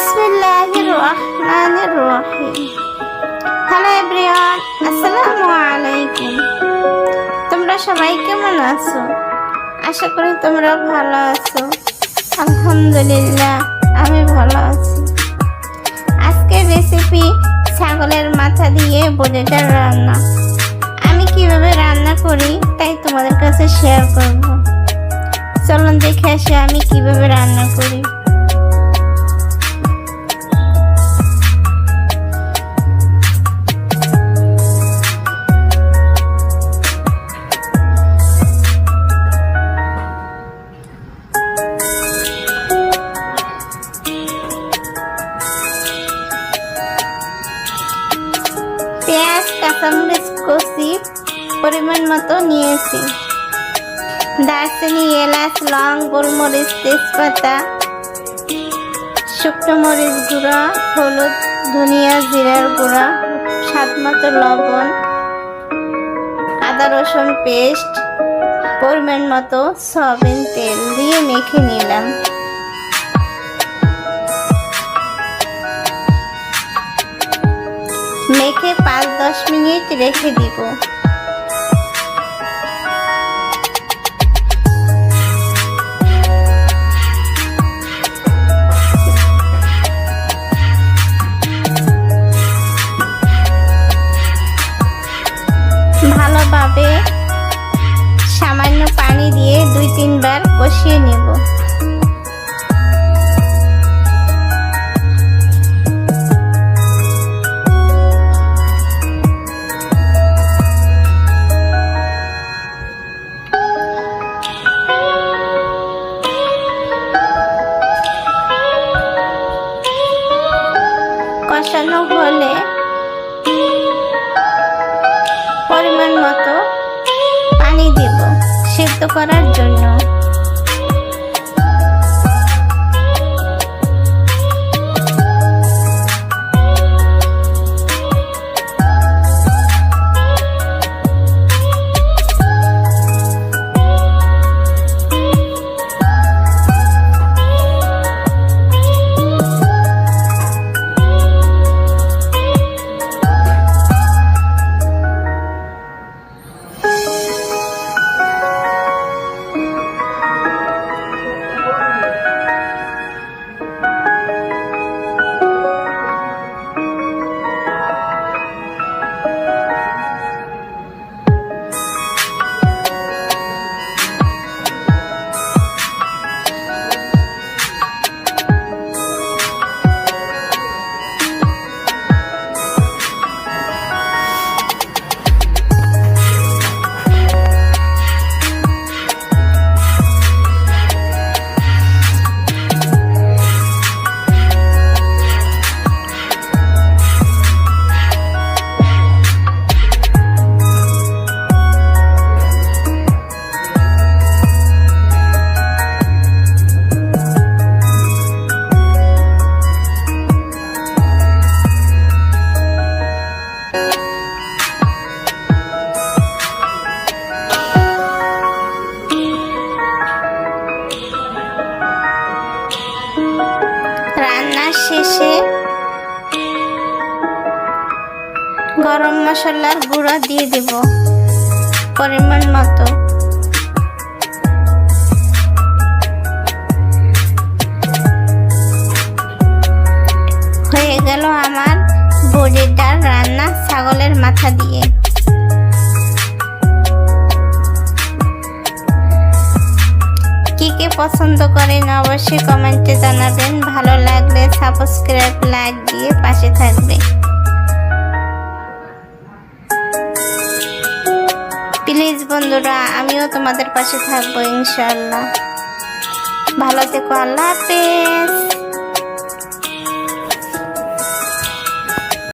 বিসমিল্লাহির রহমানির রহিম। Hello everyone, আসসালামু আলাইকুম। তোমরা সবাই কেমন আছো? আশা করি তোমরা ভালো আছো। আলহামদুলিল্লাহ, আমি ভালো আছি। আজকের রেসিপি ছাগলের মাথা দিয়ে বোঝেটার রান্না। আমি কিভাবে রান্না করি তাই তোমাদের কাছে শেয়ার করব। চলুন দেখে আসি আমি কিভাবে রান্না করি। পেঁয়াজ, কাঁচামরিচ কচি পরিমাণ মতো নিয়েছি। দারচিনি, এলাচ, লং, গোলমরিচ, তেজপাতা, শুকনো মরিচ গুঁড়া, হলুদ, ধনিয়া, জিরার গুঁড়া, স্বাদ মতো লবণ, আদা রসুন পেস্ট, পরিমাণ মতো সয়াবিন তেল দিয়ে মেখে নিলাম। মেখে 5-10 মিনিট রেখে দিব। ভালোভাবে সামান্য পানি দিয়ে 2-3 বার কষিয়ে নেব। কষানো হলে পরিমাণ মতো পানি দেব সেদ্ধ করার জন্য। রান্নার শেষে গরম মশলার গুঁড়া দিয়ে দেব পরিমাণ মতো। হয়ে গেল আমার বোঝেটার রান্না ছাগলের মাথা দিয়ে। কে পছন্দ করেন অবশ্যই কমেন্টে জানাবেন। ভালো লাগলে সাবস্ক্রাইব, লাইক দিয়ে পাশে থাকবে। প্লিজ বন্ধুরা, আমিও তোমাদের পাশে থাকবো ইনশাআল্লাহ। ভালো থেকো, আল্লাহ হাফেজ।